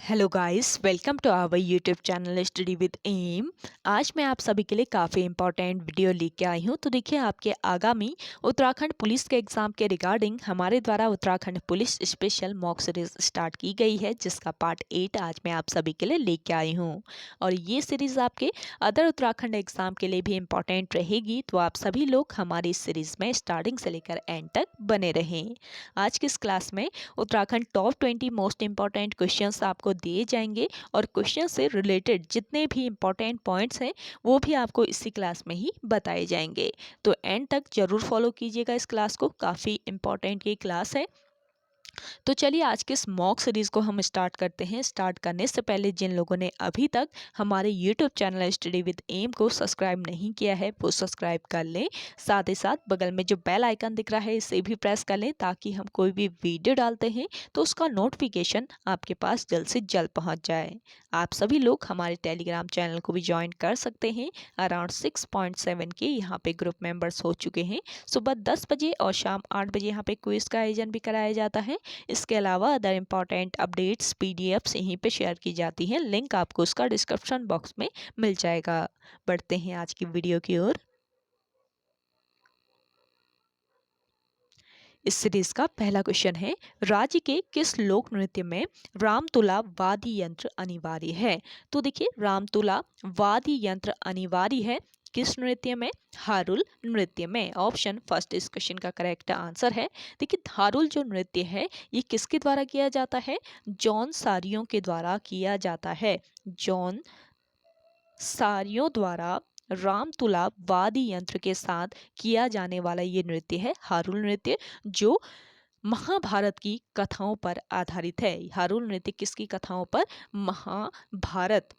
Hello guys, welcome to our YouTube channel study with M. आज मैं आप सभी के लिए काफ़ी इंपॉर्टेंट वीडियो लेके आई हूँ। तो देखिए, आपके आगामी उत्तराखंड पुलिस के एग्ज़ाम के रिगार्डिंग हमारे द्वारा Uttarakhand police special mock series start की गई है, जिसका पार्ट 8 आज मैं आप सभी के लिए लेके आई हूँ। और ये सीरीज़ आपके अदर उत्तराखंड एग्ज़ाम के लिए भी इम्पॉर्टेंट रहेगी, तो आप सभी लोग हमारी इस सीरीज़ में स्टार्टिंग से लेकर एंड तक बने रहें। आज की इस क्लास में Uttarakhand top 20 most important questions आपको दिए जाएंगे और क्वेश्चन से रिलेटेड जितने भी इंपॉर्टेंट पॉइंट्स हैं वो भी आपको इसी क्लास में ही बताए जाएंगे। तो एंड तक जरूर फॉलो कीजिएगा इस क्लास को, काफ़ी इंपॉर्टेंट ये क्लास है। तो चलिए आज के इस मॉक सीरीज़ को हम स्टार्ट करते हैं। स्टार्ट करने से पहले जिन लोगों ने अभी तक हमारे YouTube channel study with M को सब्सक्राइब नहीं किया है वो सब्सक्राइब कर लें। साथ ही साथ बगल में जो बेल आइकन दिख रहा है इसे भी प्रेस कर लें, ताकि हम कोई भी वीडियो डालते हैं तो उसका नोटिफिकेशन आपके पास जल्द से जल्द पहुँच जाए। आप सभी लोग हमारे टेलीग्राम चैनल को भी ज्वाइन कर सकते हैं। अराउंड 6.7 के यहाँ पे ग्रुप मेंबर्स हो चुके हैं। सुबह 10 बजे और शाम 8 बजे यहाँ पे क्विज का आयोजन भी कराया जाता है। इसके अलावा अदर इम्पॉर्टेंट अपडेट्स पीडीएफ्स यहीं पे शेयर की जाती हैं। लिंक आपको उसका डिस्क्रिप्शन बॉक्स में मिल जाएगा। बढ़ते हैं आज की वीडियो की ओर। इस सीरीज का पहला क्वेश्चन है, राज्य के किस लोक नृत्य में रामतुला वाद्य यंत्र अनिवार्य है? तो देखिए, रामतुला वाद्य यंत्र अनिवार्य है किस नृत्य में? हारुल नृत्य में। ऑप्शन फर्स्ट इस क्वेश्चन का करेक्ट आंसर है। देखिए, हारुल जो नृत्य है ये किसके द्वारा किया जाता है? जॉन सारियों के द्वारा किया जाता है। जॉन सारियों द्वारा रामतुला वाद्य यंत्र के साथ किया जाने वाला ये नृत्य है हारुल नृत्य, जो महाभारत की कथाओं पर आधारित है। हारुल नृत्य किसकी कथाओं पर? महाभारत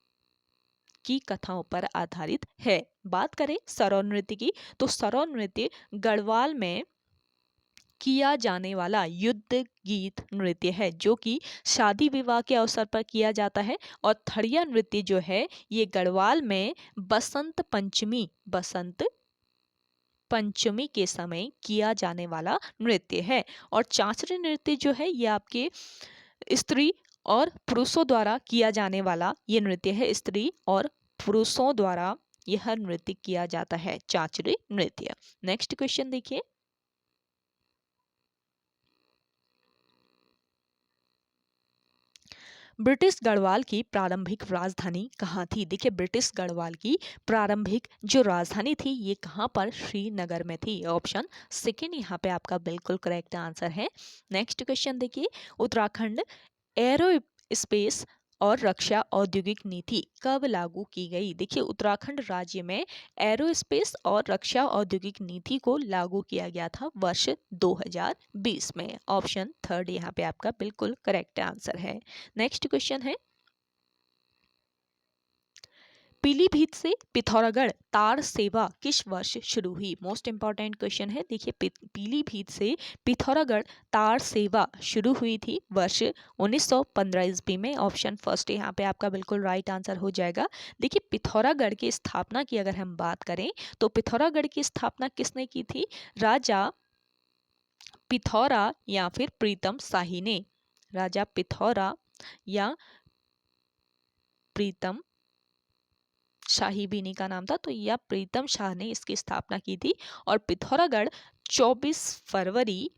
की कथाओं पर आधारित है। बात करें सरौन नृत्य की, तो सरौन नृत्य गढ़वाल में किया जाने वाला युद्ध गीत नृत्य है, जो कि शादी विवाह के अवसर पर किया जाता है। और थड़िया नृत्य जो है ये गढ़वाल में बसंत पंचमी के समय किया जाने वाला नृत्य है। और चांचरी नृत्य जो है ये आपके स्त्री और पुरुषों द्वारा किया जाने वाला ये नृत्य है। स्त्री और पुरुषों द्वारा यह नृत्य किया जाता है, चांचरी नृत्य। नेक्स्ट क्वेश्चन देखिए, ब्रिटिश गढ़वाल की प्रारंभिक राजधानी कहाँ थी? देखिए, ब्रिटिश गढ़वाल की प्रारंभिक जो राजधानी थी ये कहाँ पर? श्रीनगर में थी। ऑप्शन सेकेंड यहाँ पे आपका बिल्कुल करेक्ट आंसर है। नेक्स्ट क्वेश्चन देखिए, उत्तराखंड एरो स्पेस और रक्षा औद्योगिक नीति कब लागू की गई? देखिए, उत्तराखंड राज्य में एरोस्पेस और रक्षा औद्योगिक नीति को लागू किया गया था वर्ष 2020 में। ऑप्शन थर्ड यहाँ पे आपका बिल्कुल करेक्ट आंसर है। नेक्स्ट क्वेश्चन है, पीलीभीत से पिथौरागढ़ तार सेवा किस वर्ष शुरू हुई? मोस्ट इंपॉर्टेंट क्वेश्चन है। देखिए, पीलीभीत से पिथौरागढ़ तार सेवा शुरू हुई थी वर्ष 1915 ईस्वी में। ऑप्शन फर्स्ट यहाँ पे आपका बिल्कुल राइट आंसर हो जाएगा। देखिए, पिथौरागढ़ की स्थापना की अगर हम बात करें तो पिथौरागढ़ की स्थापना किसने की थी? राजा पिथौरा या फिर प्रीतम शाही ने। राजा पिथौरा या प्रीतम शाही भी इन्हीं का नाम था, तो यह प्रीतम शाह ने इसकी स्थापना की थी। और पिथौरागढ़ 24 फरवरी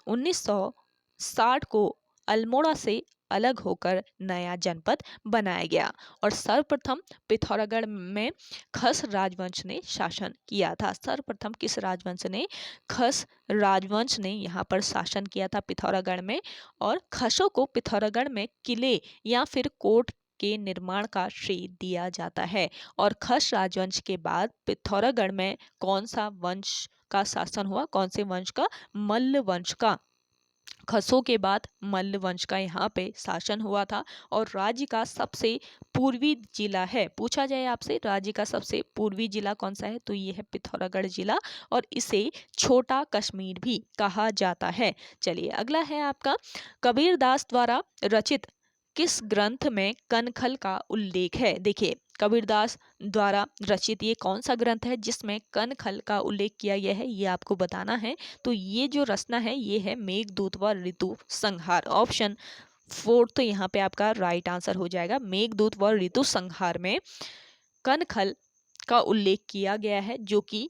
1960 को अल्मोड़ा से अलग होकर नया जनपद बनाया गया। और सर्वप्रथम पिथौरागढ़ में खस राजवंश ने शासन किया था। सर्वप्रथम किस राजवंश ने? खस राजवंश ने यहाँ पर शासन किया था पिथौरागढ़ में। और खसों को पिथौरागढ़ में किले या फिर कोट के निर्माण का श्रेय दिया जाता है। और खस राजवंश के बाद पिथौरागढ़ में कौन सा वंश का शासन हुआ? कौन से वंश का? मल्ल वंश का। खसों के बाद मल्ल वंश का यहाँ पे शासन हुआ था। और राज्य का सबसे पूर्वी जिला है, पूछा जाए आपसे राज्य का सबसे पूर्वी जिला कौन सा है, तो ये है पिथौरागढ़ जिला। और इसे छोटा कश्मीर भी कहा जाता है। चलिए अगला है आपका, कबीरदास द्वारा रचित किस ग्रंथ में कनखल का उल्लेख है? देखिए, कबीरदास द्वारा रचित ये कौन सा ग्रंथ है जिसमें कनखल का उल्लेख किया गया है, ये आपको बताना है। तो ये जो रचना है ये है मेघदूत व ऋतु संहार। ऑप्शन फोर्थ तो यहाँ पे आपका राइट आंसर हो जाएगा। मेघदूत व ऋतु संहार में कनखल का उल्लेख किया गया है, जो कि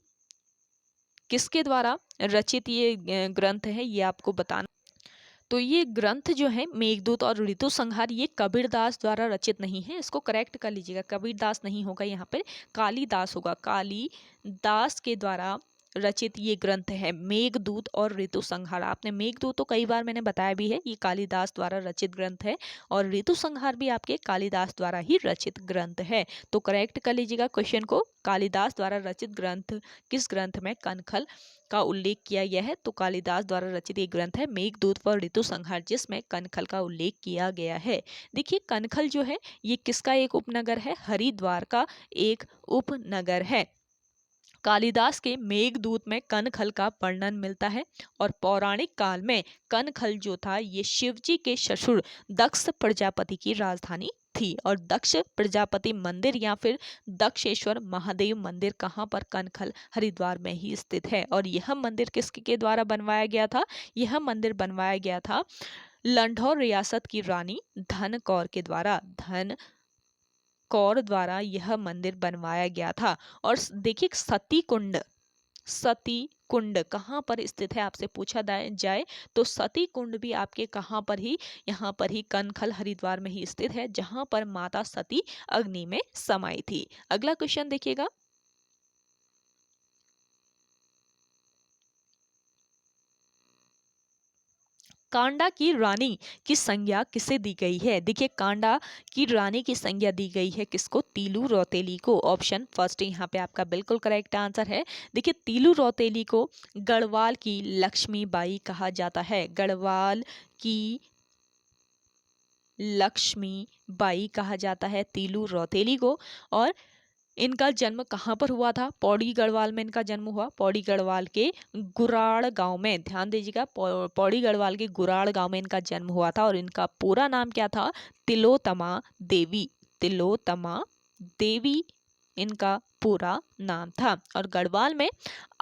किसके द्वारा रचित ये ग्रंथ है, ये आपको बताना। तो ये ग्रंथ जो है मेघदूत और ऋतु संहार, ये कबीरदास द्वारा रचित नहीं है, इसको करेक्ट कर लीजिएगा। कबीरदास नहीं होगा यहाँ पर, कालिदास होगा। कालिदास के द्वारा रचित ये ग्रंथ है मेघदूत और ऋतु संहार। आपने मेघदूत तो कई बार मैंने बताया भी है, ये कालिदास द्वारा रचित ग्रंथ है, और ऋतु संहार भी आपके कालिदास द्वारा ही रचित ग्रंथ है। तो करेक्ट कर लीजिएगा क्वेश्चन को। कालिदास द्वारा रचित ग्रंथ, किस ग्रंथ में कनखल का उल्लेख किया गया है? तो कालिदास द्वारा रचित एक ग्रंथ है मेघदूत व ऋतु संहार, जिसमें कनखल का उल्लेख किया गया है। देखिए कनखल जो है ये किसका एक उपनगर है? हरिद्वार का एक उपनगर है। कालिदास के मेघदूत में कनखल का वर्णन मिलता है, और पौराणिक काल में कनखल जो था ये शिवजी के ससुर दक्ष प्रजापति की राजधानी थी। और दक्ष प्रजापति मंदिर या फिर दक्षेश्वर महादेव मंदिर कहाँ पर? कनखल हरिद्वार में ही स्थित है। और यह मंदिर किसके द्वारा बनवाया गया था? यह मंदिर बनवाया गया था लंढौर रियासत की रानी धन कौर के द्वारा। धन कौर द्वारा यह मंदिर बनवाया गया था। और देखिए सती कुंड, सती कुंड कहाँ पर स्थित है आपसे पूछा जाए तो सती कुंड भी आपके कहाँ पर ही? यहाँ पर ही कनखल हरिद्वार में ही स्थित है, जहाँ पर माता सती अग्नि में समाई थी। अगला क्वेश्चन देखिएगा। कांडा की रानी की संज्ञा किसे दी गई है? देखिए कांडा की रानी की संज्ञा दी गई है किसको? तीलू रौतेली को। ऑप्शन फर्स्ट यहाँ पे आपका बिल्कुल करेक्ट आंसर है। देखिए तीलू रौतेली को गढ़वाल की लक्ष्मीबाई कहा जाता है। गढ़वाल की लक्ष्मीबाई कहा जाता है तीलू रौतेली को। और इनका जन्म कहाँ पर हुआ था? पौड़ी गढ़वाल में इनका जन्म हुआ। पौड़ी गढ़वाल के गुराड़ गांव में, ध्यान दीजिएगा, पौड़ी गढ़वाल के गुराड़ गांव में इनका जन्म हुआ था। और इनका पूरा नाम क्या था? तिलोत्तमा देवी। तिलोत्तमा देवी इनका पूरा नाम था। और गढ़वाल में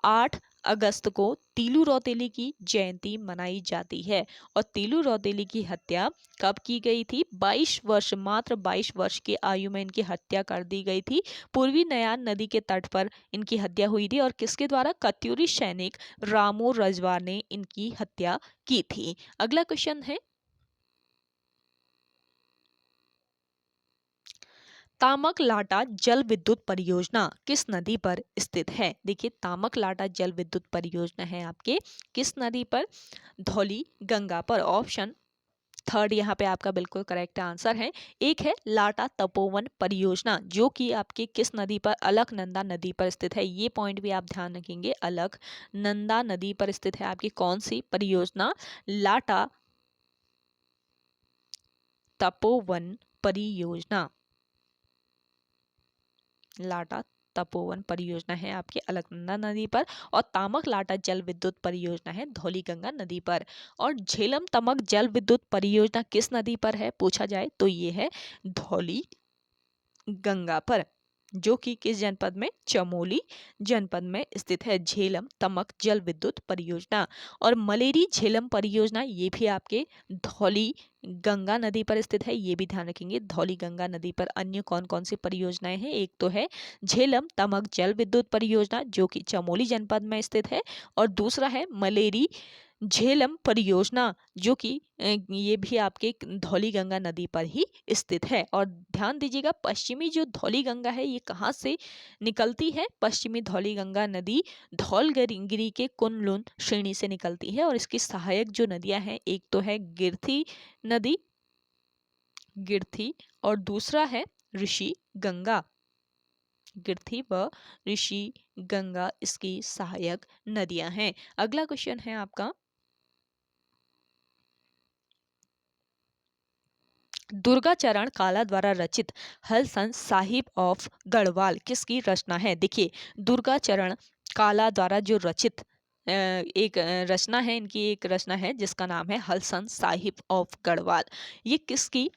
8 अगस्त को तीलू रौतेली की जयंती मनाई जाती है। और तीलू रौतेली की हत्या कब की गई थी? 22 वर्ष, मात्र 22 वर्ष की आयु में इनकी हत्या कर दी गई थी। पूर्वी नयार नदी के तट पर इनकी हत्या हुई थी। और किसके द्वारा? कत्यूरी सैनिक रामो रजवार ने इनकी हत्या की थी। अगला क्वेश्चन है, तामकलाटा जल विद्युत परियोजना किस नदी पर स्थित है? देखिए तामकलाटा जल विद्युत परियोजना है आपके किस नदी पर? धौली गंगा पर। ऑप्शन थर्ड यहाँ पे आपका बिल्कुल करेक्ट आंसर है। एक है लाटा तपोवन परियोजना, जो कि आपके किस नदी पर? अलकनंदा नदी पर स्थित है। ये पॉइंट भी आप ध्यान रखेंगे, अलकनंदा नदी पर स्थित है आपकी कौन सी परियोजना? लाटा तपोवन परियोजना। लाटा तपोवन परियोजना है आपके अलकनंदा नदी पर। और तामक लाटा जल विद्युत परियोजना है धौलीगंगा नदी पर। और झेलम तमक जल विद्युत परियोजना किस नदी पर है पूछा जाए तो ये है धौली गंगा पर, जो कि किस जनपद में? चमोली जनपद में स्थित है झेलम तमक जल विद्युत परियोजना। और मलेरी झेलम परियोजना ये भी आपके धौली गंगा नदी पर स्थित है, ये भी ध्यान रखेंगे। धौली गंगा नदी पर अन्य कौन कौन सी परियोजनाएं हैं? एक तो है झेलम तमक जल विद्युत परियोजना, जो कि चमोली जनपद में स्थित है। और दूसरा है मलेरी झेलम परियोजना, जो कि ये भी आपके धौली गंगा नदी पर ही स्थित है। और ध्यान दीजिएगा पश्चिमी जो धौली गंगा है ये कहाँ से निकलती है? पश्चिमी धौली गंगा नदी धौलगिरी के कुनलुन श्रेणी से निकलती है। और इसकी सहायक जो नदियां हैं, एक तो है गिरथी नदी, गिरथी, और दूसरा है ऋषि गंगा। गिरथी व ऋषि गंगा इसकी सहायक नदियां हैं। अगला क्वेश्चन है आपका, दुर्गाचरण काला द्वारा रचित हलसंस साहिब ऑफ गढ़वाल किसकी रचना है? देखिए दुर्गाचरण काला द्वारा जो रचित एक रचना है, इनकी एक रचना है जिसका नाम है हलसंस साहिब ऑफ गढ़वाल। ये किसकी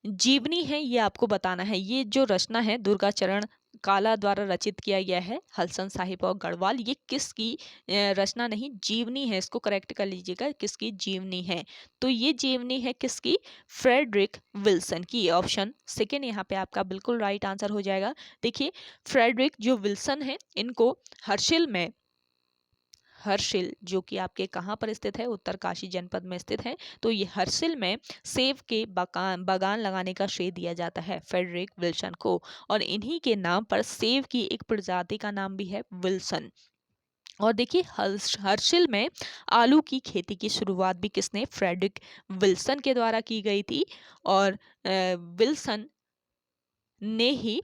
जीवनी है ये आपको बताना है। ये जो रचना है दुर्गाचरण काला द्वारा रचित किया गया है। हलसन साहिब और गढ़वाल, ये किसकी रचना नहीं, जीवनी है। इसको करेक्ट कर लीजिएगा, किसकी जीवनी है। तो ये जीवनी है किसकी, फ्रेडरिक विल्सन की। ऑप्शन सेकेंड यहाँ पे आपका बिल्कुल राइट आंसर हो जाएगा। देखिए फ्रेडरिक जो विल्सन है, इनको हर्षिल जो कि आपके कहाँ पर स्थित है, उत्तरकाशी जनपद में स्थित है। तो ये हर्षिल में सेब के बागान लगाने का श्रेय दिया जाता है फ्रेडरिक विल्सन को, और इन्हीं के नाम पर सेब की एक प्रजाति का नाम भी है विल्सन। और देखिए हर्षिल में आलू की खेती की शुरुआत भी किसने, फ्रेडरिक विल्सन के द्वारा की गई थी। और विल्सन ने ही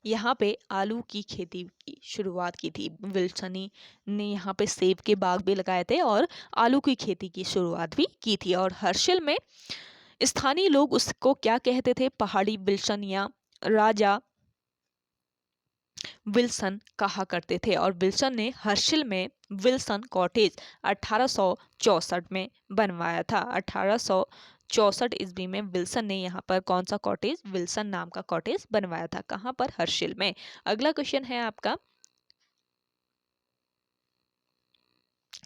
यहाँ पे आलू की खेती की शुरुआत की थी। विल्सनी ने यहाँ पे सेब के बाग भी लगाए थे और आलू की खेती की शुरुआत भी की थी। और हर्षिल में स्थानीय लोग उसको क्या कहते थे, पहाड़ी विल्सन या राजा विल्सन कहा करते थे। और विल्सन ने हर्षिल में विल्सन कॉटेज 1864 में बनवाया था। 1864 ईस्वी में विल्सन ने यहाँ पर कौन सा कॉटेज, विल्सन नाम का कॉटेज बनवाया था। कहाँ पर, हर्षिल में। अगला क्वेश्चन है आपका,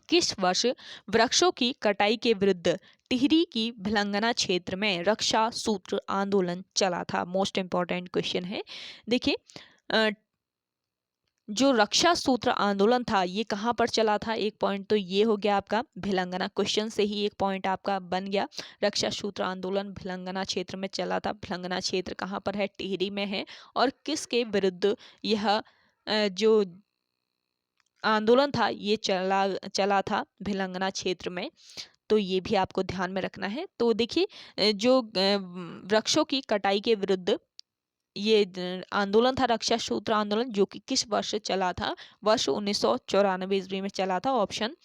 किस वर्ष वृक्षों की कटाई के विरुद्ध टिहरी की भिलंगना क्षेत्र में रक्षा सूत्र आंदोलन चला था। मोस्ट इंपॉर्टेंट क्वेश्चन है। देखिए जो रक्षा सूत्र आंदोलन था ये कहाँ पर चला था, एक पॉइंट तो ये हो गया आपका, भिलंगना क्वेश्चन से ही एक पॉइंट आपका बन गया। रक्षा सूत्र आंदोलन भिलंगना क्षेत्र में चला था। भिलंगना क्षेत्र कहाँ पर है, टिहरी में है। और किसके विरुद्ध यह जो आंदोलन था ये चला था भिलंगना क्षेत्र में। तो ये भी आपको ध्यान में रखना है। तो देखिए जो वृक्षों की कटाई के विरुद्ध ये आंदोलन था, रक्षा सूत्र आंदोलन, जो कि किस वर्ष चला था, वर्ष 1994 ईस्वी में चला था। ऑप्शन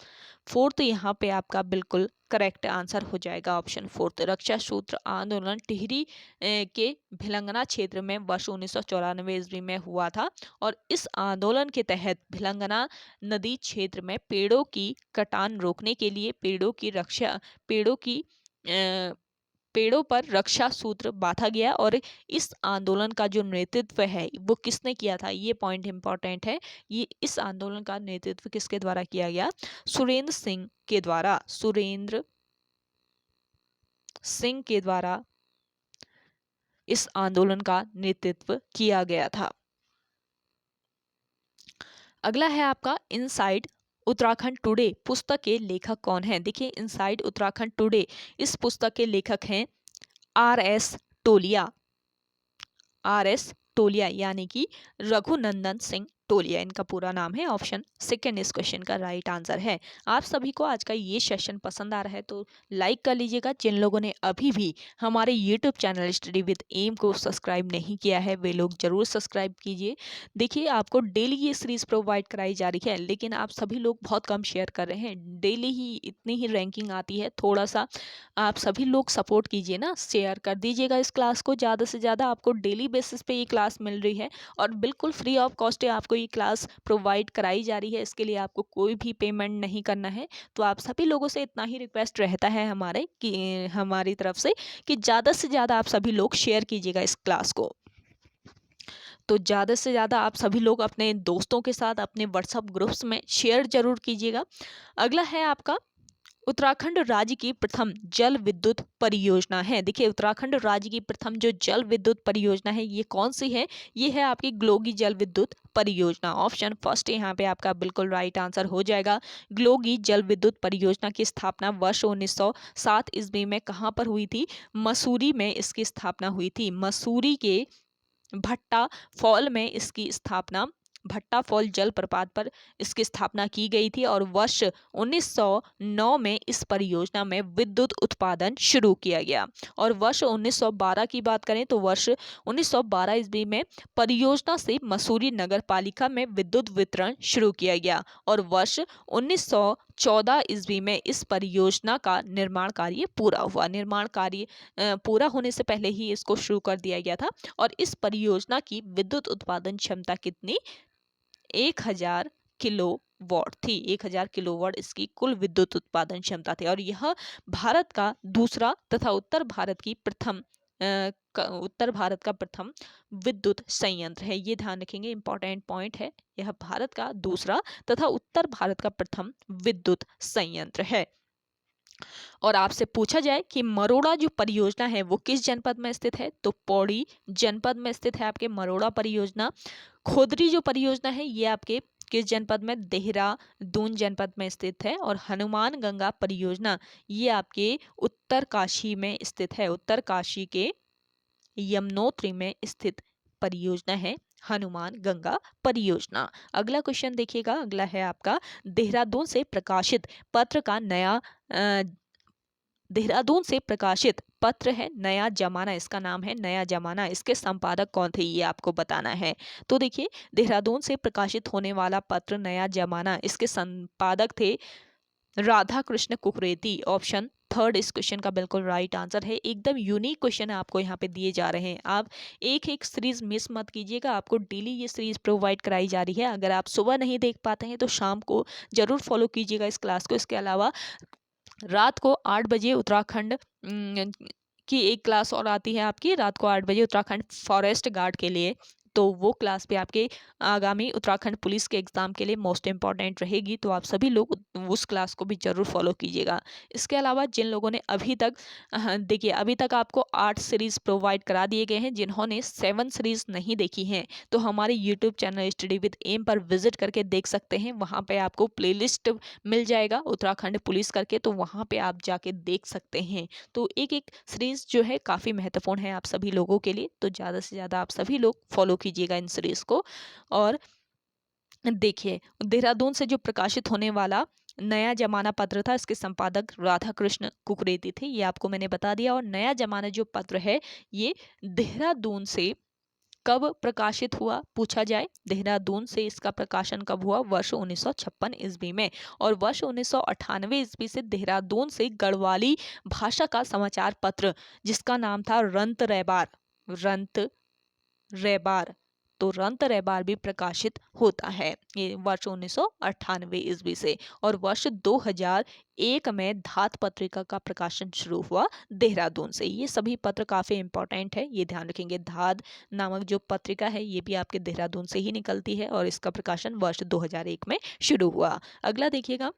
फोर्थ यहाँ पे आपका बिल्कुल करेक्ट आंसर हो जाएगा। ऑप्शन फोर्थ, रक्षा सूत्र आंदोलन टिहरी के भिलंगना क्षेत्र में वर्ष 1994 ईस्वी में हुआ था। और इस आंदोलन के तहत भिलंगना नदी क्षेत्र में पेड़ों की कटान रोकने के लिए पेड़ों पर रक्षा सूत्र बांधा गया। और इस आंदोलन का जो नेतृत्व है वो किसने किया था, ये पॉइंट इंपॉर्टेंट है। ये इस आंदोलन का नेतृत्व किसके द्वारा किया गया, सुरेंद्र सिंह के द्वारा इस आंदोलन का नेतृत्व किया गया था। अगला है आपका इनसाइड उत्तराखंड टुडे पुस्तक के लेखक कौन है। देखिए इनसाइड उत्तराखंड टुडे इस पुस्तक के लेखक हैं आर एस टोलिया यानी कि रघुनंदन सिंह टोलिया, इनका पूरा नाम है। ऑप्शन सेकंड इस क्वेश्चन का राइट आंसर है। आप सभी को आज का ये सेशन पसंद आ रहा है तो लाइक कर लीजिएगा। जिन लोगों ने अभी भी हमारे YouTube channel study with M को सब्सक्राइब नहीं किया है वे लोग जरूर सब्सक्राइब कीजिए। देखिए आपको डेली ये सीरीज प्रोवाइड कराई जा रही है, लेकिन आप सभी लोग बहुत कम शेयर कर रहे हैं। डेली ही इतनी ही रैंकिंग आती है, थोड़ा सा आप सभी लोग सपोर्ट कीजिए ना, शेयर कर दीजिएगा इस क्लास को ज़्यादा से ज़्यादा। आपको डेली बेसिस पे ये क्लास मिल रही है और बिल्कुल फ्री ऑफ कॉस्ट है आपको ये क्लास प्रोवाइड कराई जा रही है। इसके लिए आपको कोई भी पेमेंट नहीं करना है। तो आप सभी लोगों से इतना ही रिक्वेस्ट रहता है हमारी तरफ से ज़्यादा से ज़्यादा आप सभी लोग शेयर कीजिएगा इस क्लास को। तो ज़्यादा से ज़्यादा आप सभी लोग अपने दोस्तों के साथ अपने व्हाट्सएप ग्रुप्स में शेयर जरूर कीजिएगा। अगला है आपका उत्तराखंड राज्य की प्रथम जल विद्युत परियोजना है। देखिए उत्तराखंड राज्य की प्रथम जो जल विद्युत परियोजना है ये कौन सी है, ये है आपकी ग्लोगी जल विद्युत परियोजना। ऑप्शन फर्स्ट यहाँ पे आपका बिल्कुल राइट आंसर हो जाएगा। ग्लोगी जल विद्युत परियोजना की स्थापना वर्ष 1907 ईस्वी में कहाँ पर हुई थी, मसूरी में इसकी स्थापना हुई थी। मसूरी के भट्टा फॉल में इसकी स्थापना, भट्टा फॉल जल प्रपात पर इसकी स्थापना की गई थी। और वर्ष 1909 में इस परियोजना में विद्युत उत्पादन शुरू किया गया। और वर्ष 1912 की बात करें तो वर्ष 1912 ईस्वी में परियोजना से मसूरी नगर पालिका में विद्युत वितरण शुरू किया गया। और वर्ष 1914 ईस्वी में इस परियोजना का निर्माण कार्य पूरा हुआ। निर्माण कार्य पूरा होने से पहले ही इसको शुरू कर दिया गया था। और इस परियोजना की विद्युत उत्पादन क्षमता कितनी, 1000 किलो किलोवाट थी। 1000 किलोवाट इसकी कुल विद्युत उत्पादन क्षमता थी और यह भारत का दूसरा तथा उत्तर भारत का प्रथम विद्युत संयंत्र है। ये ध्यान रखेंगे, इंपॉर्टेंट पॉइंट है। यह भारत का दूसरा तथा उत्तर भारत का प्रथम विद्युत संयंत्र है। और आपसे पूछा जाए कि मरोड़ा जो परियोजना है वो किस जनपद में स्थित है, तो पौड़ी जनपद में स्थित है आपके मरोड़ा परियोजना। खोदरी जो परियोजना है ये आपके किस जनपद में, देहरादून जनपद में स्थित है। और हनुमान गंगा परियोजना ये आपके उत्तरकाशी में स्थित है। उत्तरकाशी के यमुनोत्री में स्थित परियोजना है हनुमान गंगा परियोजना। अगला क्वेश्चन देखिएगा, अगला है आपका देहरादून से प्रकाशित पत्र का नया देहरादून से प्रकाशित पत्र है नया जमाना, इसका नाम है नया जमाना। इसके संपादक कौन थे ये आपको बताना है। तो देखिए, देहरादून से प्रकाशित होने वाला पत्र नया जमाना, इसके संपादक थे राधा कृष्ण कुकरेती। ऑप्शन थर्ड इस क्वेश्चन का बिल्कुल राइट आंसर है। एकदम यूनिक क्वेश्चन आपको यहाँ पे दिए जा रहे हैं। आप एक एक सीरीज मिस मत कीजिएगा, आपको डेली ये सीरीज प्रोवाइड कराई जा रही है। अगर आप सुबह नहीं देख पाते हैं तो शाम को जरूर फॉलो कीजिएगा इस क्लास को। इसके अलावा रात को 8 बजे उत्तराखंड की एक क्लास और आती है आपकी, रात को 8 बजे उत्तराखंड फॉरेस्ट गार्ड के लिए। तो वो क्लास भी आपके आगामी उत्तराखंड पुलिस के एग्जाम के लिए मोस्ट इंपॉर्टेंट रहेगी। तो आप सभी लोग उस क्लास को भी जरूर फॉलो कीजिएगा। इसके अलावा जिन लोगों ने अभी तक देखिए, अभी तक आपको 8 सीरीज प्रोवाइड करा दिए गए हैं। जिन्होंने 7 सीरीज नहीं देखी हैं तो हमारे YouTube channel study with M पर विजिट करके देख सकते हैं। वहाँ पे आपको प्लेलिस्ट मिल जाएगा उत्तराखंड पुलिस करके, तो वहाँ पे आप जाके देख सकते हैं। तो एक एक सीरीज जो है काफ़ी महत्वपूर्ण है आप सभी लोगों के लिए। तो ज़्यादा से ज़्यादा आप सभी लोग फॉलो कीजिएगा इन सीरीज को। और देखिए, देहरादून से जो प्रकाशित होने वाला नया जमाना पत्र था, इसके संपादक राधा कृष्ण कुकरेती थे, ये आपको मैंने बता दिया। और नया जमाना जो पत्र है ये देहरादून से कब प्रकाशित हुआ पूछा जाए, देहरादून से इसका प्रकाशन कब हुआ, वर्ष 1956 ईस्वी में। और वर्ष 1998 ईस्वी से देहरादून से गढ़वाली भाषा का समाचार पत्र जिसका नाम था रंत रैबार तो रंत रैबार भी प्रकाशित होता है। ये वर्ष 1998 ईस्वी से। और वर्ष 2001 में धात पत्रिका का प्रकाशन शुरू हुआ देहरादून से। ये सभी पत्र काफी इंपॉर्टेंट है, ये ध्यान रखेंगे। धात नामक जो पत्रिका है ये भी आपके देहरादून से ही निकलती है और इसका प्रकाशन वर्ष 2001 में शुरू हुआ। अगला देखिएगा,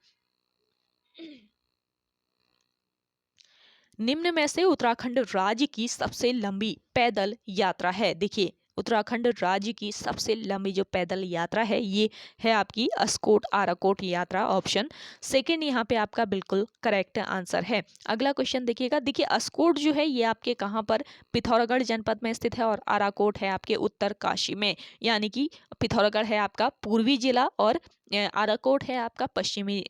निम्न में से उत्तराखंड राज्य की सबसे लंबी पैदल यात्रा है। देखिए, उत्तराखंड राज्य की सबसे लंबी जो पैदल यात्रा है ये है आपकी अस्कोट आराकोट यात्रा। ऑप्शन सेकंड यहाँ पे आपका बिल्कुल करेक्ट आंसर है। अगला क्वेश्चन देखिएगा, देखिए अस्कोट जो है ये आपके कहाँ पर, पिथौरागढ़ जनपद में स्थित है। और आराकोट है आपके उत्तरकाशी में, यानी कि पिथौरागढ़ है आपका पूर्वी जिला और आराकोट है आपका पश्चिमी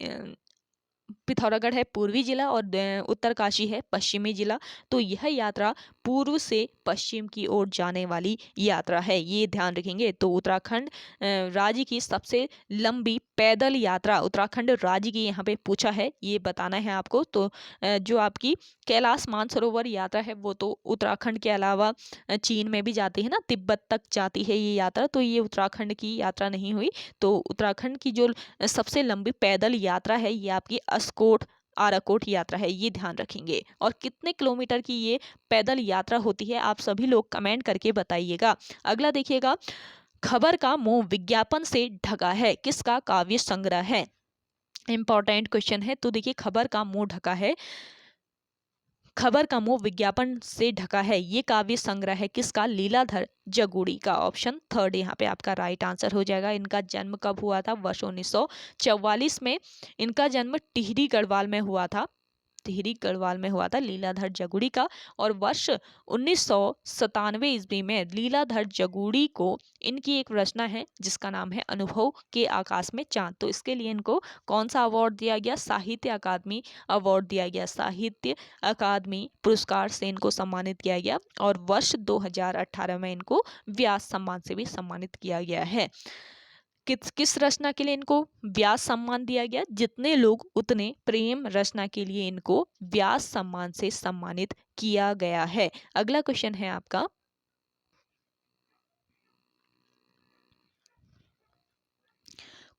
पिथौरागढ़ है पूर्वी जिला और उत्तरकाशी है पश्चिमी जिला। तो यह यात्रा पूर्व से पश्चिम की ओर जाने वाली यात्रा है, ये ध्यान रखेंगे। तो उत्तराखंड राज्य की सबसे लंबी पैदल यात्रा उत्तराखंड राज्य की यहाँ पे पूछा है, ये बताना है आपको। तो जो आपकी कैलाश मानसरोवर यात्रा है वो तो उत्तराखंड के अलावा चीन में भी जाती है ना, तिब्बत तक जाती है ये यात्रा। तो ये उत्तराखंड की यात्रा नहीं हुई। तो उत्तराखंड की जो सबसे लंबी पैदल यात्रा है ये आपकी अस्कोट आराकोट यात्रा है, ये ध्यान रखेंगे। और कितने किलोमीटर की ये पैदल यात्रा होती है आप सभी लोग कमेंट करके बताइएगा। अगला देखिएगा, खबर का मुंह विज्ञापन से ढका है, किसका काव्य संग्रह है। इंपॉर्टेंट क्वेश्चन है। तो देखिए, खबर का मुंह ढका है, खबर का मुंह विज्ञापन से ढका है, ये काव्य संग्रह है किसका, लीलाधर जगूड़ी का। ऑप्शन थर्ड यहाँ पे आपका राइट आंसर हो जाएगा। इनका जन्म कब हुआ था, वर्ष 1944 में इनका जन्म टिहरी गढ़वाल में हुआ था। टिहरी गढ़वाल में हुआ था लीलाधर जगूड़ी का। और वर्ष 1997 ईस्वी में लीलाधर जगूड़ी को इनकी एक रचना है जिसका नाम है अनुभव के आकाश में चांद। तो इसके लिए इनको कौन सा अवार्ड दिया गया, साहित्य अकादमी अवार्ड दिया गया, साहित्य अकादमी पुरस्कार से इनको सम्मानित किया गया। और वर्ष 2018 में इनको व्यास सम्मान से भी सम्मानित किया गया है। किस रचना के लिए इनको व्यास सम्मान दिया गया, जितने लोग उतने प्रेम रचना के लिए इनको व्यास सम्मान से सम्मानित किया गया है। अगला क्वेश्चन है आपका,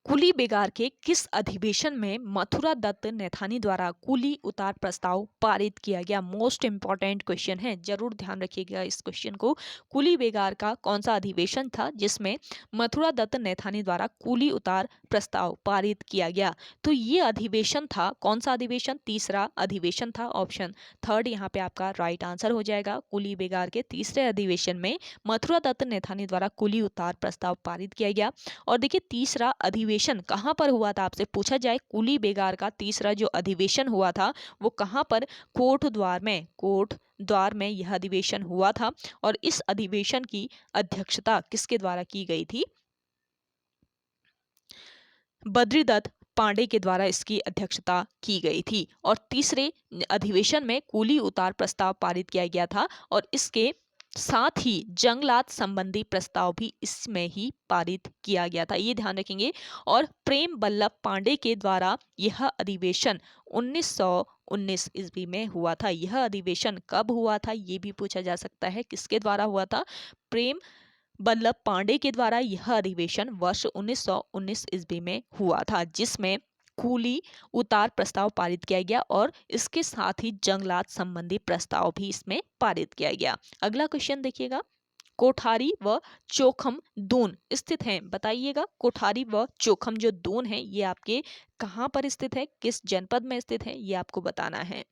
कुली बेगार के किस अधिवेशन में मथुरा दत्त नैथानी द्वारा कुली उतार प्रस्ताव पारित किया गया? मोस्ट इंपॉर्टेंट क्वेश्चन है, जरूर ध्यान रखिएगा इस क्वेश्चन को। कुली बेगार का कौन सा अधिवेशन था जिसमें मथुरा दत्त नैथानी द्वारा कुली उतार प्रस्ताव पारित किया गया? तो ये अधिवेशन था, कौन सा अधिवेशन? तीसरा अधिवेशन था, ऑप्शन थर्ड यहाँ पे आपका राइट आंसर हो जाएगा। कुली बेगार के तीसरे अधिवेशन में मथुरा दत्त नैथानी द्वारा कुली उतार प्रस्ताव पारित किया गया। और देखिए तीसरा अधिवेशन कहाँ पर हुआ था, आपसे पूछा जाए कुली बेगार का तीसरा जो अधिवेशन हुआ था वो कहाँ पर? कोट द्वार में यह अधिवेशन हुआ था। और इस अधिवेशन की अध्यक्षता किसके द्वारा की गई थी? बद्रीदत्त पांडे के द्वारा इसकी अध्यक्षता की गई थी। और तीसरे अधिवेशन में कुली उतार प्रस्ताव पारित किया गया था और इसके साथ ही जंगलात संबंधी प्रस्ताव भी इसमें ही पारित किया गया था, ये ध्यान रखेंगे। और प्रेम बल्लभ पांडे के द्वारा यह अधिवेशन 1919 ईस्वी में हुआ था। यह अधिवेशन कब हुआ था ये भी पूछा जा सकता है, किसके द्वारा हुआ था? प्रेम बल्लभ पांडे के द्वारा यह अधिवेशन वर्ष 1919 ईस्वी में हुआ था, जिसमें कुली उतार प्रस्ताव पारित किया गया और इसके साथ ही जंगलात संबंधी प्रस्ताव भी इसमें पारित किया गया। अगला क्वेश्चन देखिएगा, कोठारी व चोखम दून स्थित हैं, बताइएगा कोठारी व चोखम जो दून है ये आपके कहाँ पर स्थित है, किस जनपद में स्थित है, ये आपको बताना है।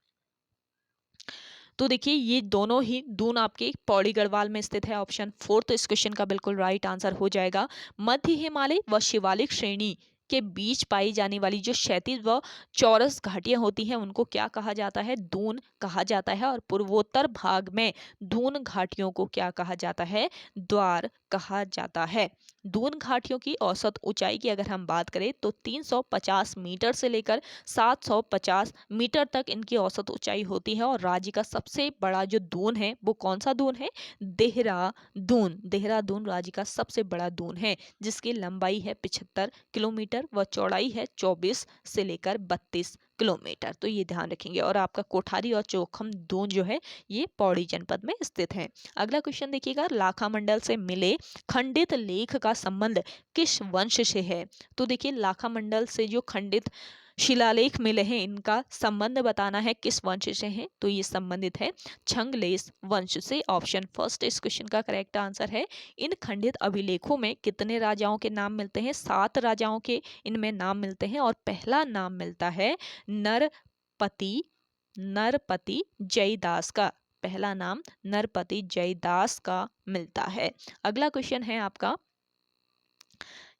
तो देखिए ये दोनों ही दून आपके पौड़ी गढ़वाल में स्थित है, ऑप्शन फोर्थ तो इस क्वेश्चन का बिल्कुल राइट आंसर हो जाएगा। मध्य हिमालय व शिवालिक श्रेणी के बीच पाई जाने वाली जो क्षैतिज व चौरस घाटियां होती हैं उनको क्या कहा जाता है? दून कहा जाता है। और पूर्वोत्तर भाग में दून घाटियों को क्या कहा जाता है? द्वार कहा जाता है। दून घाटियों की औसत ऊंचाई की अगर हम बात करें तो 350 मीटर से लेकर 750 मीटर तक इनकी औसत ऊंचाई होती है। और राज्य का सबसे बड़ा जो दून है वो कौन सा दून है? देहरादून। देहरादून राज्य का सबसे बड़ा दून है जिसकी लंबाई है 75 किलोमीटर व चौड़ाई है 24 से लेकर 32 किलोमीटर। तो ये ध्यान रखेंगे। और आपका कोठारी और चोखम दून जो है ये पौड़ी जनपद में स्थित है। अगला क्वेश्चन देखिएगा, लाखा मंडल से मिले खंडित लेख का संबंध किस वंश से है? तो देखिए लाखा मंडल से जो खंडित शिलालेख मिले हैं इनका संबंध बताना है, किस वंश से है? तो ये संबंधित है छंगलेस वंश से, ऑप्शन फर्स्ट इस क्वेश्चन का करेक्ट आंसर है। इन खंडित अभिलेखों में कितने राजाओं के नाम मिलते हैं? 7 राजाओं के इनमें नाम मिलते हैं। और पहला नाम मिलता है नरपति नरपति जयदास का। पहला नाम नरपति जयदास का मिलता है। अगला क्वेश्चन है आपका,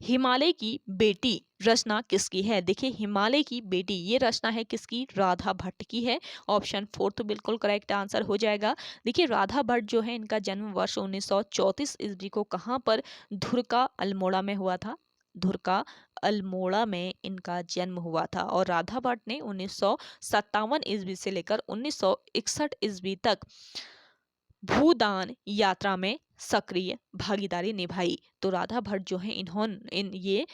हिमालय की बेटी रचना किसकी है? देखिए हिमालय की बेटी ये रचना है किसकी? राधा भट्ट की है, ऑप्शन फोर्थ तो बिल्कुल करेक्ट आंसर हो जाएगा। देखिए राधा भट्ट जो है इनका जन्म वर्ष 1934 ईस्वी को कहाँ पर? धुरका अल्मोड़ा में हुआ था। धुरका अल्मोड़ा में इनका जन्म हुआ था। और राधा भट्ट ने 1957 ईस्वी से लेकर 1961 ईस्वी तक भूदान यात्रा में सक्रिय भागीदारी निभाई। तो राधा भट्ट जो है ये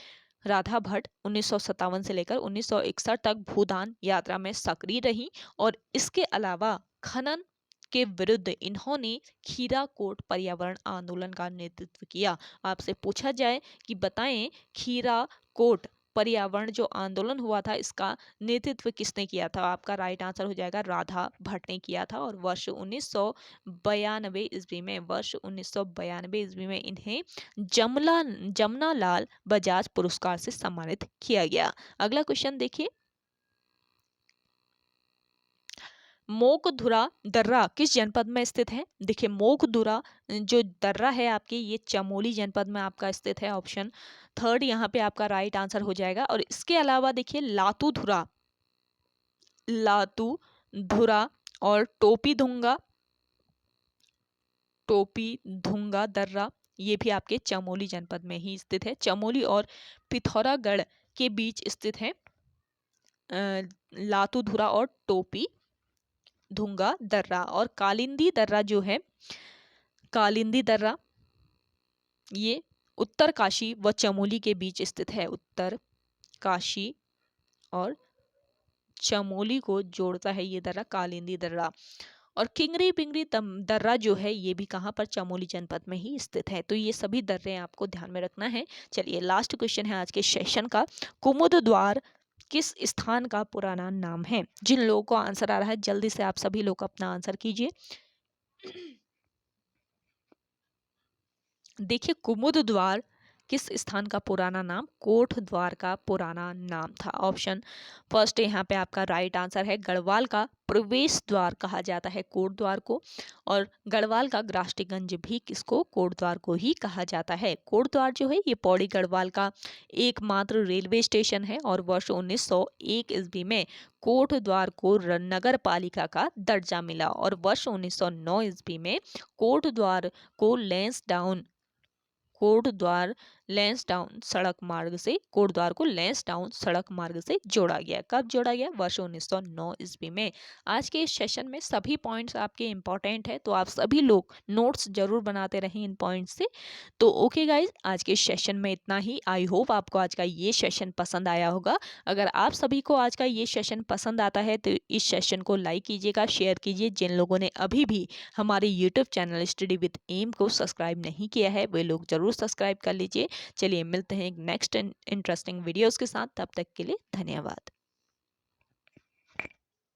राधा भट्ट 1957 से लेकर 1961 तक भूदान यात्रा में सक्रिय रही। और इसके अलावा खनन के विरुद्ध इन्होंने खीराकोट पर्यावरण आंदोलन का नेतृत्व किया। आपसे पूछा जाए कि बताएं खीराकोट पर्यावरण जो आंदोलन हुआ था इसका नेतृत्व किसने किया था? आपका राइट आंसर हो जाएगा राधा भट्ट ने किया था। और वर्ष 1992 ईस्वी में इन्हें जमनालाल बजाज पुरस्कार से सम्मानित किया गया। अगला क्वेश्चन देखिए, मोकधुरा दर्रा किस जनपद में स्थित है? देखिए मोकधुरा जो दर्रा है आपके ये चमोली जनपद में आपका स्थित है, ऑप्शन थर्ड यहाँ पे आपका राइट आंसर हो जाएगा। और इसके अलावा देखिए लातू धुरा और टोपी धुंगा दर्रा ये भी आपके चमोली जनपद में ही स्थित है। चमोली और पिथौरागढ़ के बीच स्थित है लातूधुरा और टोपी धुंगा दर्रा। और कालिंदी दर्रा जो है, कालिंदी दर्रा ये उत्तर काशी व चमोली के बीच स्थित है। उत्तर काशी और चमोली को जोड़ता है ये दर्रा कालिंदी दर्रा। और किंगरी बिंगरी दर्रा जो है ये भी कहाँ पर, चमोली जनपद में ही स्थित है। तो ये सभी दर्रे आपको ध्यान में रखना है। चलिए लास्ट क्वेश्चन है आज के सेशन का, कुमुद द्वार किस स्थान का पुराना नाम है? जिन लोगों को आंसर आ रहा है जल्दी से आप सभी लोग अपना आंसर कीजिए। देखिए कुमुद द्वार किस स्थान का पुराना नाम, कोट द्वार का पुराना नाम था। ऑप्शन फर्स्ट यहाँ पे आपका राइट आंसर है, गढ़वाल का प्रवेश द्वार कहा जाता है कोट द्वार को, और गढ़वाल का ग्राष्टीगंज भी किसको, कोट द्वार को ही कहा जाता है। कोट द्वार जो है ये पौड़ी गढ़वाल का एकमात्र रेलवे स्टेशन है और वर्ष 1901 ईस्वी में कोट द्वार को नगर पालिका का दर्जा मिला और वर्ष 1909 ईस्वी में कोट द्वार को लैंसडाउन सड़क मार्ग से, कोटद्वार को लैंसडाउन सड़क मार्ग से जोड़ा गया। कब जोड़ा गया? वर्ष 1909 ईस्वी में। आज के इस सेशन में सभी पॉइंट्स आपके इंपॉर्टेंट है, तो आप सभी लोग नोट्स जरूर बनाते रहें इन पॉइंट्स से। तो ओके गाइज, आज के सेशन में इतना ही। आई होप आपको आज का ये सेशन पसंद आया होगा। अगर आप सभी को आज का ये सेशन पसंद आता है तो इस सेशन को लाइक कीजिएगा, शेयर कीजिए। जिन लोगों ने अभी भी हमारे YouTube channel study with M को सब्सक्राइब नहीं किया है वे लोग जरूर सब्सक्राइब कर लीजिए। चलिए मिलते हैं एक नेक्स्ट इंटरेस्टिंग वीडियोस के साथ, तब तक के लिए धन्यवाद।